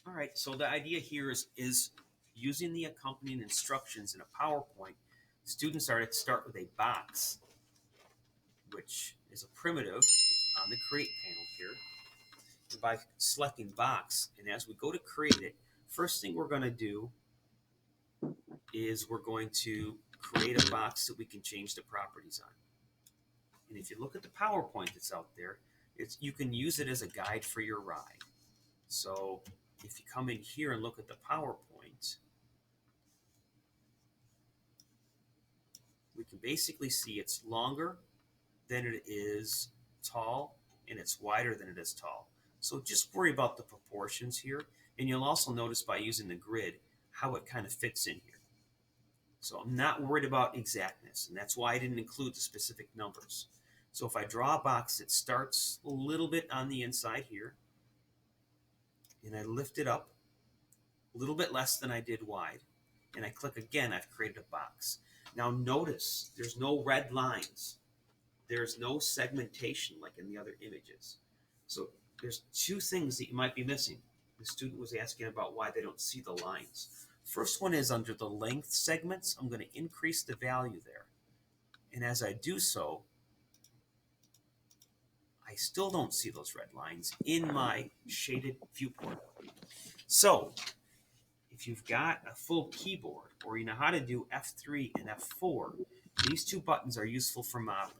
All right, so the idea here is using the accompanying instructions in a PowerPoint. Students are to start with a box, which is a primitive on the create panel here. And by selecting box, and as we go to create it, first thing we're going to do is we're going to create a box that we can change the properties on. And if you look at the PowerPoint that's out there, you can use it as a guide for your ride. So if you come in here and look at the PowerPoint, we can basically see it's longer than it is tall, and it's wider than it is tall. So just worry about the proportions here, and you'll also notice by using the grid how it kind of fits in here. So I'm not worried about exactness, and that's why I didn't include the specific numbers. So if I draw a box that starts a little bit on the inside here, and I lift it up a little bit less than I did wide, and I click again, I've created a box. Now notice there's no red lines. There's no segmentation like in the other images. So there's two things that you might be missing. The student was asking about why they don't see the lines. First one is under the length segments, I'm going to increase the value there. And as I do so, I still don't see those red lines in my shaded viewport. So if you've got a full keyboard or you know how to do F3 and F4, these two buttons are useful for modeling.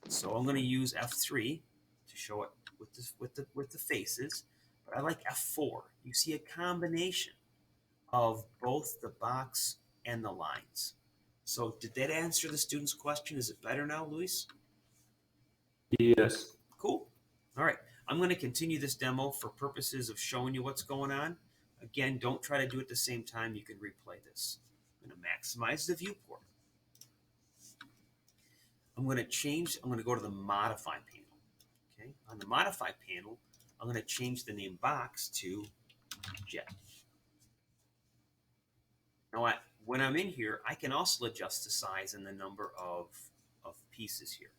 So I'm going to use F3 to show it with the faces, but I like F4. You see a combination of both the box and the lines. So did that answer the student's question? Is it better now, Luis? Yes. Cool. All right. I'm going to continue this demo for purposes of showing you what's going on. Again, don't try to do it at the same time. You can replay this. I'm going to maximize the viewport. I'm going to go to the modify panel. Okay. On the modify panel, I'm going to change the name box to jet. Now, when I'm in here, I can also adjust the size and the number of pieces here.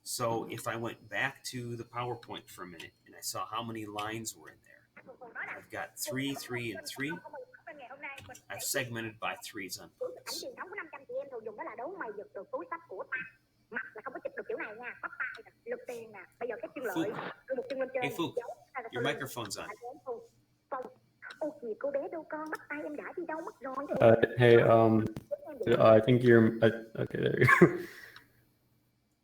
So if I went back to the PowerPoint for a minute and I saw how many lines were in there, I've got 3, 3, and 3. I've segmented by threes on purpose. Fook. Hey, Fook, your microphone's on. Hey, I think you're okay. There you go.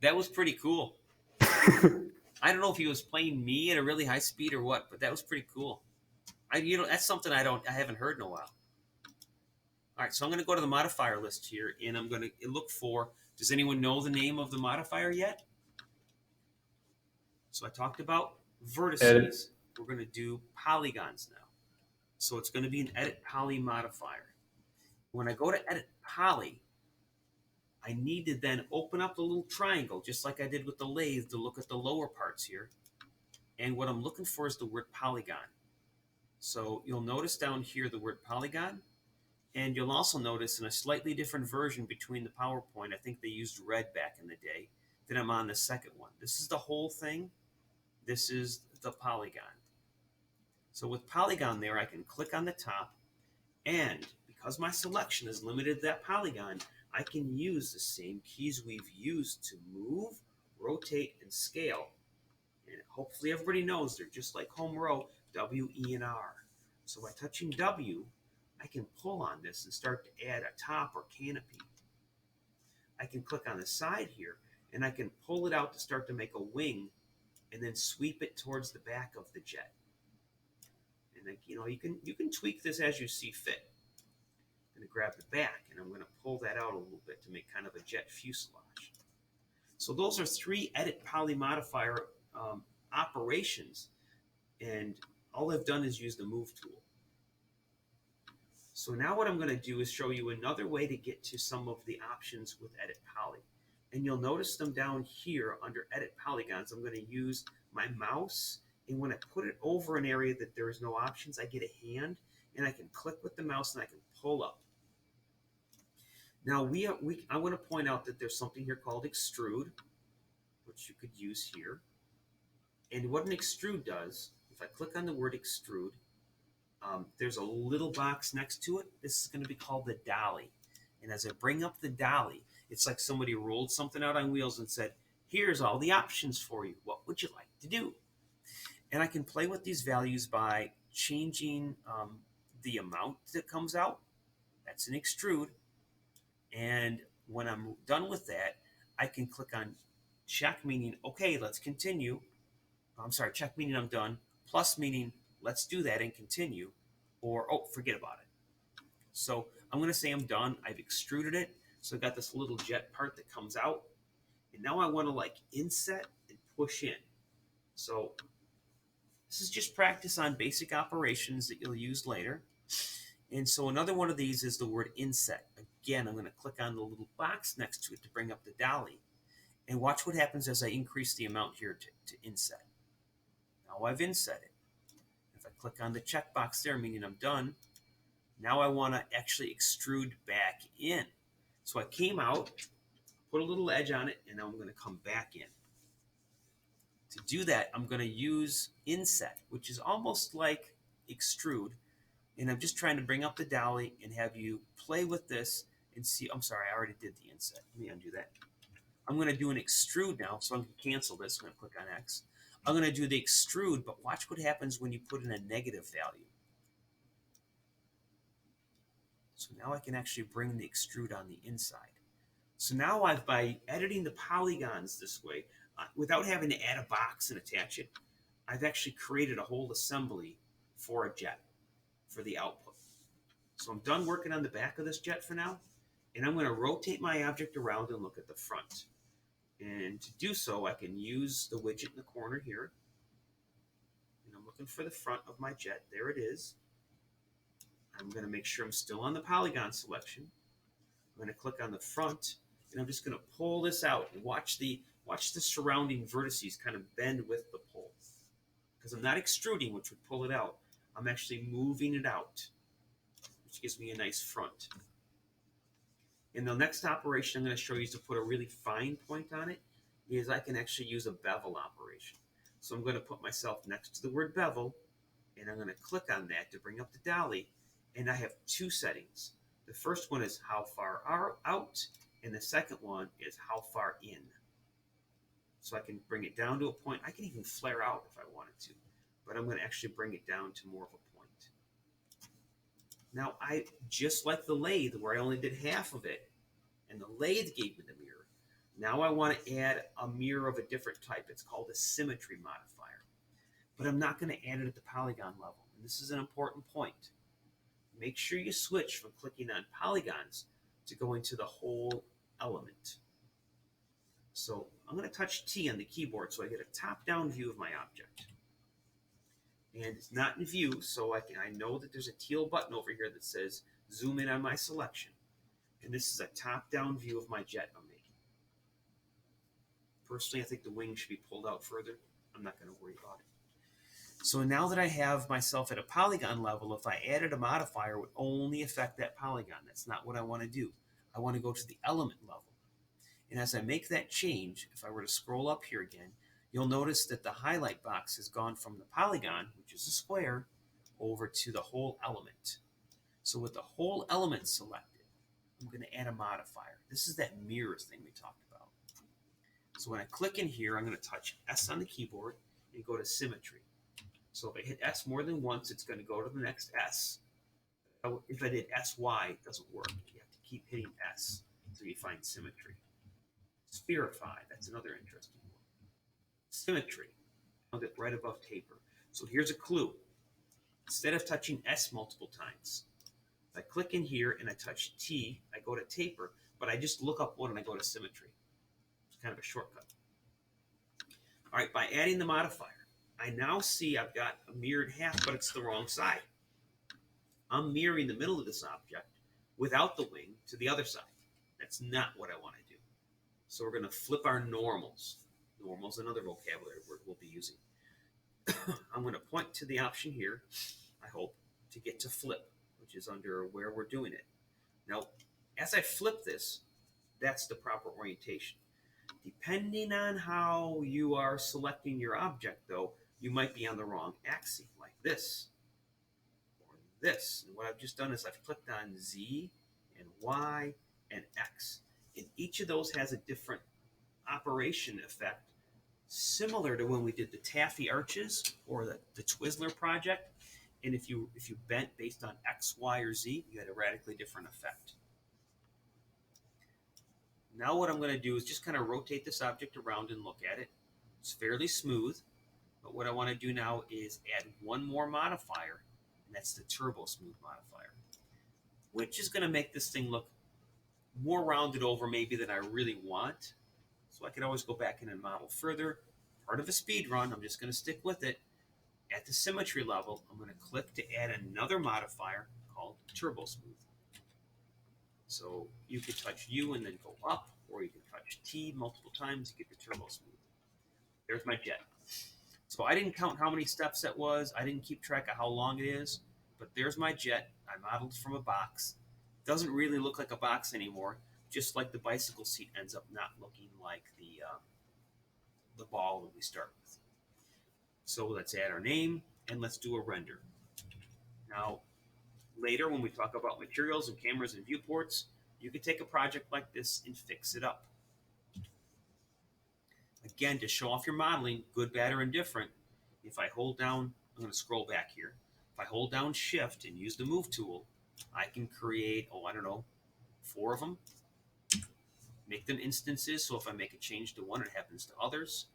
That was pretty cool. I don't know if he was playing me at a really high speed or what, but that was pretty cool. That's something I haven't heard in a while. All right, so I'm going to go to the modifier list here, and I'm going to look for. Does anyone know the name of the modifier yet? So I talked about vertices. Edit. We're going to do polygons now. So it's going to be an edit poly modifier. When I go to edit poly, I need to then open up the little triangle, just like I did with the lathe, to look at the lower parts here. And what I'm looking for is the word polygon. So you'll notice down here the word polygon, and you'll also notice in a slightly different version between the PowerPoint, I think they used red back in the day, that I'm on the second one. This is the whole thing. This is the polygon. So with polygon there, I can click on the top, and because my selection is limited to that polygon, I can use the same keys we've used to move, rotate, and scale. And hopefully everybody knows they're just like home row, W, E, and R. So by touching W, I can pull on this and start to add a top or canopy. I can click on the side here, and I can pull it out to start to make a wing, and then sweep it towards the back of the jet. And then, you can tweak this as you see fit. I'm going to grab the back, and I'm going to pull that out a little bit to make kind of a jet fuselage. So those are 3 edit poly modifier operations, and all I've done is use the move tool. So now what I'm going to do is show you another way to get to some of the options with edit poly. And you'll notice them down here under edit polygons. I'm going to use my mouse, and when I put it over an area that there is no options, I get a hand, and I can click with the mouse and I can pull up. Now I want to point out that there's something here called extrude, which you could use here. And what an extrude does, if I click on the word extrude, There's a little box next to it. This is going to be called the dolly. And as I bring up the dolly, it's like somebody rolled something out on wheels and said, here's all the options for you. What would you like to do? And I can play with these values by changing the amount that comes out. That's an extrude. And when I'm done with that, I can click on check, meaning, okay, let's continue. I'm sorry, check meaning I'm done. Plus meaning, let's do that and continue. Or, oh, forget about it. So I'm going to say I'm done. I've extruded it. So I've got this little jet part that comes out. And now I want to like inset and push in. So this is just practice on basic operations that you'll use later. And so another one of these is the word inset. Again, I'm going to click on the little box next to it to bring up the dolly. And watch what happens as I increase the amount here to inset. Now I've inset it. If I click on the checkbox there, meaning I'm done, now I want to actually extrude back in. So I came out, put a little edge on it, and now I'm going to come back in. To do that, I'm going to use inset, which is almost like extrude. And I'm just trying to bring up the dolly and have you play with this and see. I'm sorry, I already did the inset. Let me undo that. I'm going to do an extrude now, so I can cancel this. I'm going to click on X. I'm going to do the extrude, but watch what happens when you put in a negative value. So now I can actually bring the extrude on the inside. So now by editing the polygons this way, without having to add a box and attach it, I've actually created a whole assembly for a jet, for the output. So I'm done working on the back of this jet for now, and I'm going to rotate my object around and look at the front. And to do so, I can use the widget in the corner here. And I'm looking for the front of my jet. There it is. I'm going to make sure I'm still on the polygon selection. I'm going to click on the front, and I'm just going to pull this out and watch the surrounding vertices kind of bend with the pull. Because I'm not extruding, which would pull it out. I'm actually moving it out, which gives me a nice front. In the next operation I'm going to show you to put a really fine point on it is I can actually use a bevel operation. So I'm going to put myself next to the word bevel, and I'm going to click on that to bring up the dolly, and I have two settings. The first one is how far out, and the second one is how far in. So I can bring it down to a point. I can even flare out if I wanted to, but I'm going to actually bring it down to more of a point. Now, just like the lathe, where I only did half of it, and the lathe gave me the mirror, now I want to add a mirror of a different type. It's called a symmetry modifier. But I'm not going to add it at the polygon level. And this is an important point. Make sure you switch from clicking on polygons to going to the whole element. So I'm going to touch T on the keyboard so I get a top-down view of my object. And it's not in view, so I know that there's a teal button over here that says zoom in on my selection. And this is a top-down view of my jet I'm making. Personally, I think the wing should be pulled out further. I'm not going to worry about it. So now that I have myself at a polygon level, if I added a modifier, it would only affect that polygon. That's not what I want to do. I want to go to the element level. And as I make that change, if I were to scroll up here again, you'll notice that the highlight box has gone from the polygon, which is a square, over to the whole element. So with the whole element selected, I'm going to add a modifier. This is that mirror thing we talked about. So when I click in here, I'm going to touch S on the keyboard and go to symmetry. So if I hit S more than once, it's going to go to the next S. If I did SY, it doesn't work. You have to keep hitting S until you find symmetry. Spherify, that's another interesting one. Symmetry, found it right above taper. So here's a clue. Instead of touching S multiple times, if I click in here and I touch T, I go to taper, but I just look up one and I go to symmetry. It's kind of a shortcut. All right, by adding the modifier, I now see I've got a mirrored half, but it's the wrong side. I'm mirroring the middle of this object without the wing to the other side. That's not what I want to do. So we're going to flip our normals. Normals, another vocabulary word we'll be using. I'm going to point to the option here, I hope, to get to flip, which is under where we're doing it. Now, as I flip this, that's the proper orientation. Depending on how you are selecting your object, though, you might be on the wrong axis, like this, or this. And what I've just done is I've clicked on Z and Y and X. And each of those has a different operation effect, similar to when we did the taffy arches or the Twizzler project. And if you bent based on X, Y, or Z, you had a radically different effect. Now what I'm going to do is just kind of rotate this object around and look at it. It's fairly smooth, but what I want to do now is add one more modifier, and that's the TurboSmooth modifier, which is going to make this thing look more rounded over maybe than I really want. So I could always go back in and model further. Part of a speed run, I'm just going to stick with it. At the symmetry level, I'm going to click to add another modifier called TurboSmooth. So you could touch U and then go up, or you can touch T multiple times to get the TurboSmooth. There's my jet. So I didn't count how many steps that was. I didn't keep track of how long it is, but there's my jet. I modeled from a box. Doesn't really look like a box anymore, just like the bicycle seat ends up not looking like the ball that we start with. So let's add our name and let's do a render. Now, later when we talk about materials and cameras and viewports, you can take a project like this and fix it up. Again, to show off your modeling, good, bad, or indifferent, if I hold down, I'm going to scroll back here. If I hold down Shift and use the Move tool, I can create, 4 of them, make them instances, so if I make a change to one, it happens to others.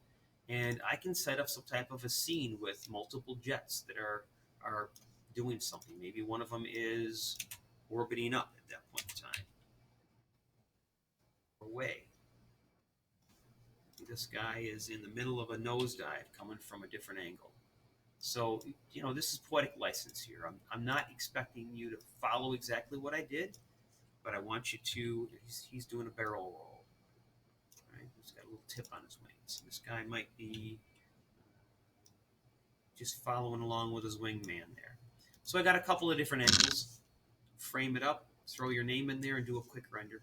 And I can set up some type of a scene with multiple jets that are doing something. Maybe one of them is orbiting up at that point in time. Away. This guy is in the middle of a nosedive coming from a different angle. So, this is poetic license here. I'm not expecting you to follow exactly what I did, but I want you to, he's doing a barrel roll. Right? He's got a little tip on his wings. This guy might be just following along with his wingman there. So I got a couple of different angles. Frame it up, throw your name in there, and do a quick render.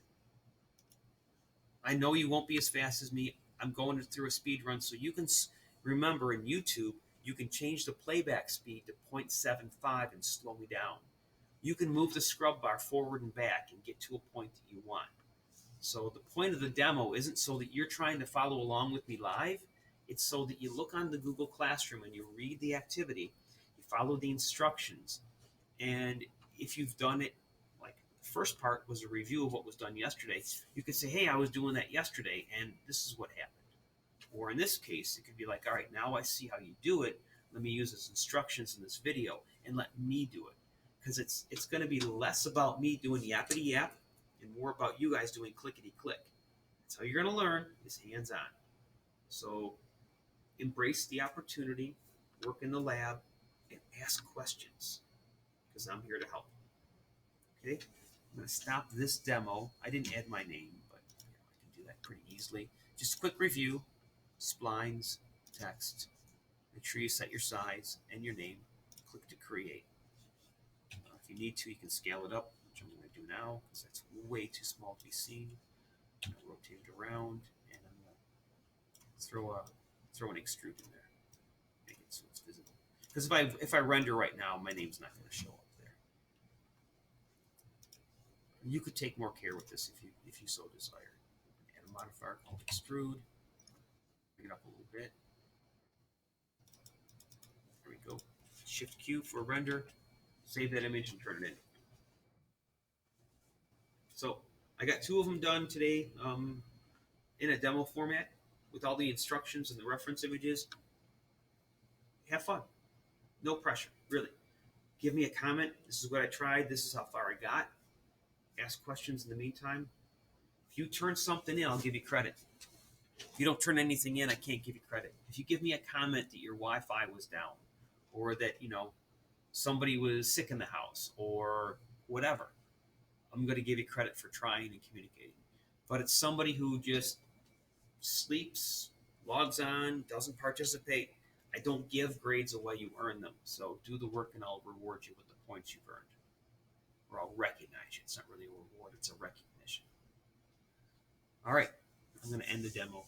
I know you won't be as fast as me. I'm going through a speed run, so you can remember in YouTube, you can change the playback speed to 0.75 and slow me down. You can move the scrub bar forward and back and get to a point that you want. So the point of the demo isn't so that you're trying to follow along with me live. It's so that you look on the Google Classroom and you read the activity, you follow the instructions, and if you've done it, like the first part was a review of what was done yesterday, you could say, hey, I was doing that yesterday, and this is what happened. Or in this case, it could be like, all right, now I see how you do it. Let me use this instructions in this video and let me do it. Because it's going to be less about me doing yappity yap and more about you guys doing clickety click. That's how you're going to learn, is hands-on. So embrace the opportunity, work in the lab, and ask questions, because I'm here to help. Okay, I'm going to stop this demo. I didn't add my name, but I can do that pretty easily. Just a quick review, splines, text. Make sure you set your size and your name. Click to create. If you need to, you can scale it up, which I'm going to do now, because that's way too small to be seen. I'm going to rotate it around, and I'm going to throw an extrude in there, make it so it's visible. Because if I render right now, my name's not going to show up there. You could take more care with this if you so desire. Add a modifier called extrude. Bring it up a little bit. There we go. Shift Q for render. Save that image and turn it in. So I got 2 of them done today in a demo format with all the instructions and the reference images. Have fun. No pressure, really. Give me a comment. This is what I tried. This is how far I got. Ask questions in the meantime. If you turn something in, I'll give you credit. If you don't turn anything in, I can't give you credit. If you give me a comment that your Wi-Fi was down, or that, somebody was sick in the house, or whatever, I'm going to give you credit for trying and communicating. But it's somebody who just sleeps, logs on, doesn't participate. I don't give grades away, you earn them. So do the work and I'll reward you with the points you've earned. Or I'll recognize you. It's not really a reward, it's a recognition. All right, I'm going to end the demo.